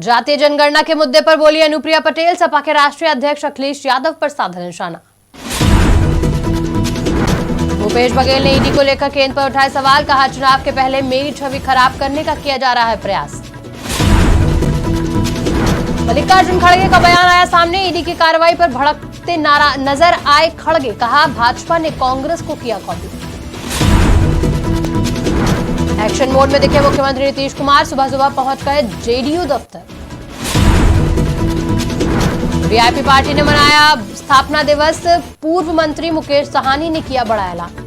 जातीय जनगणना के मुद्दे पर बोली अनुप्रिया पटेल। सपा के राष्ट्रीय अध्यक्ष अखिलेश यादव पर साधा निशाना। भूपेश बघेल ने ईडी को लेकर केंद्र पर उठाए सवाल। कहा, चुनाव के पहले मेरी छवि खराब करने का किया जा रहा है प्रयास। मल्लिकार्जुन खड़गे का बयान आया सामने। ईडी की कार्रवाई पर भड़कते नजर आए खड़गे। कहा, भाजपा ने कांग्रेस को किया कॉपी। एक्शन मोड में दिखे मुख्यमंत्री नीतीश कुमार। सुबह पहुंच गए जेडीयू दफ्तर। वीआईपी पार्टी ने मनाया स्थापना दिवस। पूर्व मंत्री मुकेश साहनी ने किया बड़ा ऐलान।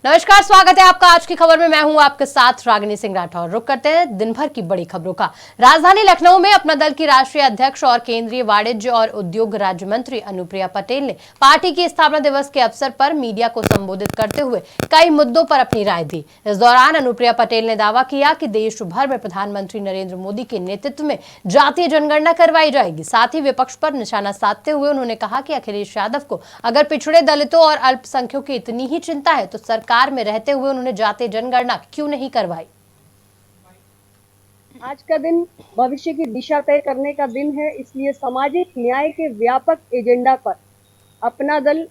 नमस्कार, स्वागत है आपका आज की खबर में। मैं हूं आपके साथ रागिनी सिंह राठौर। रुक करते हैं दिन भर की बड़ी खबरों का। राजधानी लखनऊ में अपना दल की राष्ट्रीय अध्यक्ष और केंद्रीय वाणिज्य और उद्योग राज्य मंत्री अनुप्रिया पटेल ने पार्टी की स्थापना दिवस के अवसर पर मीडिया को संबोधित करते हुए कई मुद्दों पर अपनी राय दी। इस दौरान अनुप्रिया पटेल ने दावा किया कि देश भर में प्रधानमंत्री नरेंद्र मोदी के नेतृत्व में जातीय जनगणना करवाई जाएगी। साथ ही विपक्ष पर निशाना साधते हुए उन्होंने कहा कि अखिलेश यादव को अगर पिछड़े दलितों और अल्पसंख्यकों की इतनी ही चिंता है तो सरकार में रहते हुए उन्होंने जातीय जनगणना क्यों नहीं करवाई। आज का दिन भविष्य की दिशा तय करने का दिन है, इसलिए सामाजिक न्याय के व्यापक एजेंडा पर अपना दल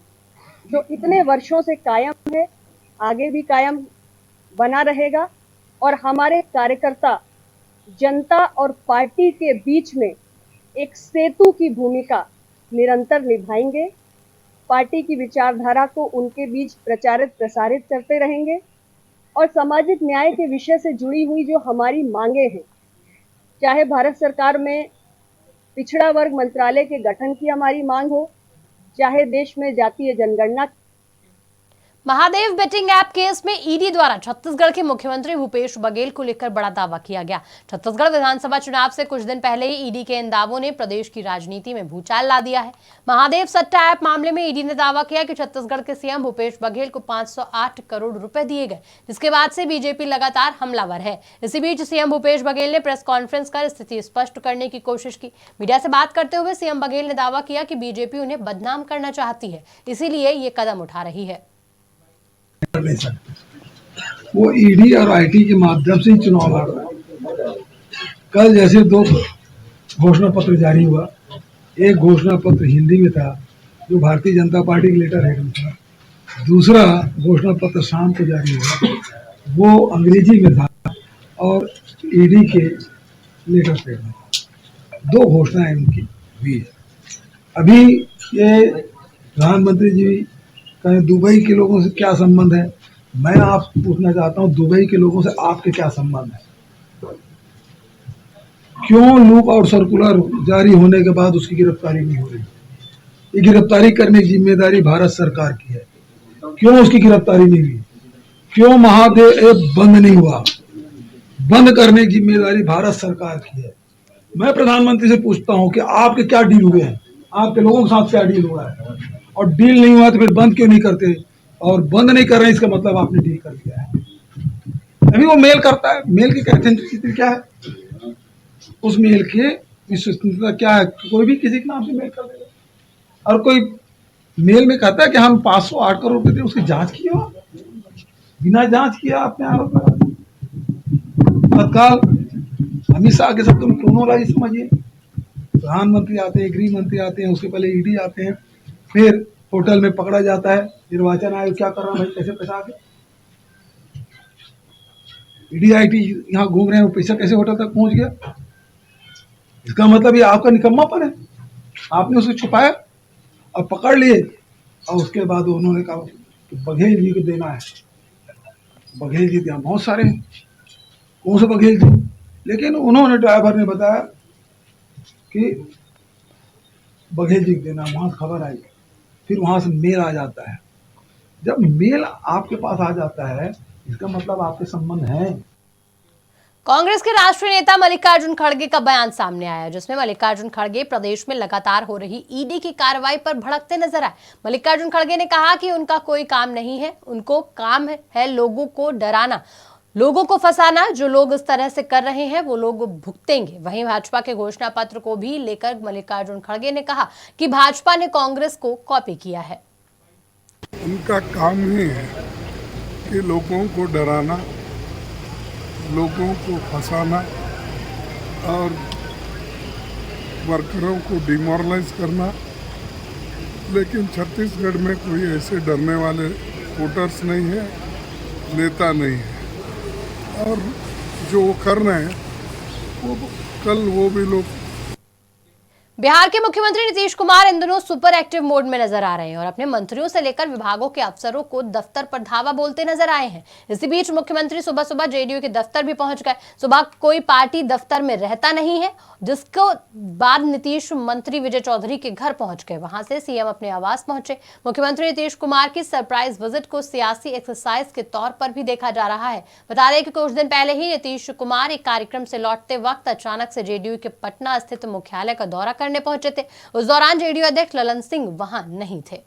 जो इतने वर्षों से कायम है, आगे भी कायम बना रहेगा और हमारे कार्यकर्ता जनता और पार्टी के बीच में एक सेतु की भूमिका निरंतर निभाएंगे। पार्टी की विचारधारा को उनके बीच प्रचारित प्रसारित करते रहेंगे और सामाजिक न्याय के विषय से जुड़ी हुई जो हमारी मांगे हैं, चाहे भारत सरकार में पिछड़ा वर्ग मंत्रालय के गठन की हमारी मांग हो, चाहे देश में जातीय जनगणना। महादेव बेटिंग ऐप केस में ईडी द्वारा छत्तीसगढ़ के मुख्यमंत्री भूपेश बघेल को लेकर बड़ा दावा किया गया। छत्तीसगढ़ विधानसभा चुनाव से कुछ दिन पहले ही ईडी के इन दावों ने प्रदेश की राजनीति में भूचाल ला दिया है। महादेव सट्टा ऐप मामले में ईडी ने दावा किया कि छत्तीसगढ़ के सीएम भूपेश बघेल को 508 करोड़ रुपए दिए गए, जिसके बाद से बीजेपी लगातार हमलावर है। इसी बीच सीएम भूपेश बघेल ने प्रेस कॉन्फ्रेंस कर स्थिति स्पष्ट करने की कोशिश की। मीडिया से बात करते हुए सीएम बघेल ने दावा किया कि बीजेपी उन्हें बदनाम करना चाहती है, इसीलिए ये कदम उठा रही है। नहीं सकते, वो ईडी और आईटी के माध्यम से ही चुनाव लड़ रहा है। कल जैसे 2 घोषणा पत्र जारी हुआ, एक घोषणा पत्र हिंदी में था जो भारतीय जनता पार्टी के लेटर हेड में था, दूसरा घोषणा पत्र शाम को जारी हुआ वो अंग्रेजी में था और ईडी के लेटर हेड में था। 2 घोषणाएं उनकी हुई है। अभी ये प्रधानमंत्री जी दुबई के लोगों से क्या संबंध है, मैं आप पूछना चाहता हूं, दुबई के लोगों से आपके क्या संबंध है? क्यों लूप आउट सर्कुलर जारी होने के बाद उसकी गिरफ्तारी नहीं हो रही? ये गिरफ्तारी करने की जिम्मेदारी भारत सरकार की है। क्यों उसकी गिरफ्तारी नहीं हुई? क्यों महादेव ऐप बंद नहीं हुआ? बंद करने की जिम्मेदारी भारत सरकार की है। मैं प्रधानमंत्री से पूछता हूं कि आपके क्या डील हुए हैं, आपके लोगों के साथ क्या डील हुआ है, और डील नहीं हुआ तो फिर बंद क्यों नहीं करते? और बंद नहीं कर रहे हैं, इसका मतलब आपने डील कर दिया है। अभी वो मेल करता है, मेल की ऑथेंटिसिटी क्या है, उस मेल की विश्वसनीयता क्या है? कोई भी किसी के नाम से मेल कर देगा और कोई मेल में कहता है कि हम 508 करोड़ रुपए थे, उसकी जांच की हो, बिना जांच किया आपने आरोप लगा। तत्काल अमित शाह के सब तुम क्रोनोलॉजी समझिए, प्रधानमंत्री आते हैं, गृह मंत्री आते हैं, उसके पहले ईडी आते हैं, फिर होटल में पकड़ा जाता है। निर्वाचन आयोग क्या कर रहा है भाई, कैसे पैसा आ गया? ईडी आईटी यहाँ घूम रहे हैं, वो पैसा कैसे होटल तक पहुंच गया? इसका मतलब ये आपका निकम्मापन है। आपने उसे छुपाया और पकड़ लिए और उसके बाद उन्होंने कहा कि बघेल जी को देना है। बघेल जी यहाँ बहुत सारे हैं, कौन से बघेल जी? लेकिन उन्होंने, ड्राइवर ने बताया कि बघेल जी को देना। वहां से खबर आई, फिर वहां से मेल आ जाता है। जब मेल आपके पास आ जाता है, इसका मतलब आपके संबंध हैं। कांग्रेस के राष्ट्रीय नेता मल्लिकार्जुन खड़गे का बयान सामने आया, जिसमें मल्लिकार्जुन खड़गे प्रदेश में लगातार हो रही ईडी की कार्रवाई पर भड़कते नजर आए। मल्लिकार्जुन खड़गे ने कहा कि उनका कोई काम नहीं है, उनको काम है लोगों को डराना, लोगों को फंसाना। जो लोग इस तरह से कर रहे हैं वो लोग भुगतेंगे। वहीं भाजपा के घोषणा पत्र को भी लेकर मल्लिकार्जुन खड़गे ने कहा कि भाजपा ने कांग्रेस को कॉपी किया है। उनका काम ही है कि लोगों को डराना, लोगों को फंसाना और वर्करों को डिमोरलाइज करना, लेकिन छत्तीसगढ़ में कोई ऐसे डरने वाले वोटर्स नहीं है, नेता नहीं है, और जो वो कर रहे हैं वो कल वो भी लोग। बिहार के मुख्यमंत्री नीतीश कुमार इन दिनों सुपर एक्टिव मोड में नजर आ रहे हैं और अपने मंत्रियों से लेकर विभागों के अफसरों को दफ्तर पर धावा बोलते नजर आए हैं। इसी बीच मुख्यमंत्री सुबह सुबह जेडीयू के दफ्तर भी पहुंच गए। सुबह कोई पार्टी दफ्तर में रहता नहीं है, जिसको बाद नीतीश मंत्री विजय चौधरी के घर पहुंच गए। वहां से सीएम अपने आवास पहुंचे। मुख्यमंत्री नीतीश कुमार की सरप्राइज विजिट को सियासी एक्सरसाइज के तौर पर भी देखा जा रहा है। बता दें कि कुछ दिन पहले ही नीतीश कुमार एक कार्यक्रम से लौटते वक्त अचानक से जेडीयू के पटना स्थित मुख्यालय का दौरा करने पहुंचे थे। उस दौरान जेडीयू अध्यक्ष ललन सिंह वहां नहीं थे।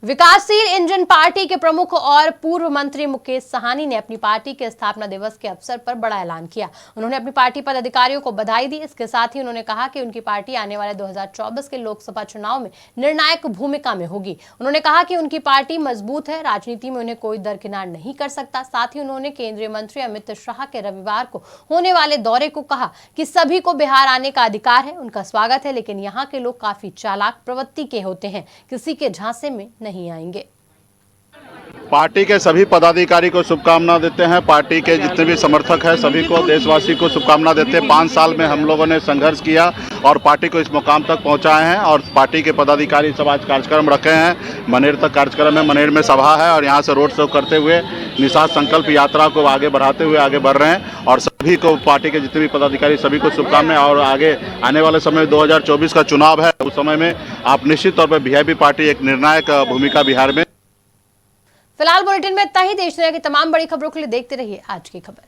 विकासशील इंजन पार्टी के प्रमुख और पूर्व मंत्री मुकेश साहनी ने अपनी पार्टी के स्थापना दिवस के अवसर पर बड़ा ऐलान किया। उन्होंने अपनी पार्टी पदाधिकारियों को बधाई दी। इसके साथ ही उन्होंने कहा कि उनकी पार्टी आने वाले 2024 के लोकसभा चुनाव में निर्णायक भूमिका में होगी। उन्होंने कहा कि उनकी पार्टी मजबूत है, राजनीति में उन्हें कोई दरकिनार नहीं कर सकता। साथ ही उन्होंने केंद्रीय मंत्री अमित शाह के रविवार को होने वाले दौरे को कहा कि सभी को बिहार आने का अधिकार है, उनका स्वागत है, लेकिन यहाँ के लोग काफी चालाक प्रवृत्ति के होते हैं, किसी के झांसे में नहीं आएंगे। पार्टी के सभी पदाधिकारी को शुभकामना देते हैं। पार्टी के जितने भी समर्थक हैं सभी को, देशवासी को शुभकामना देते हैं। 5 साल में हम लोगों ने संघर्ष किया और पार्टी को इस मुकाम तक पहुंचाए हैं और पार्टी के पदाधिकारी सब आज कार्यक्रम रखे हैं। मनेर तक कार्यक्रम है, मनेर में सभा है और यहाँ से रोड शो करते हुए निषाद संकल्प यात्रा को आगे बढ़ाते हुए आगे बढ़ रहे हैं। और सभी को, पार्टी के जितने भी पदाधिकारी सभी को शुभकामनाएं। और आगे आने वाले समय 2024 का चुनाव है, उस समय में आप निश्चित तौर पर वीआईपी पार्टी एक निर्णायक भूमिका बिहार में। फिलहाल बुलेटिन में इतना ही। देश दुनिया की तमाम बड़ी खबरों के लिए देखते रहिए आज की खबर।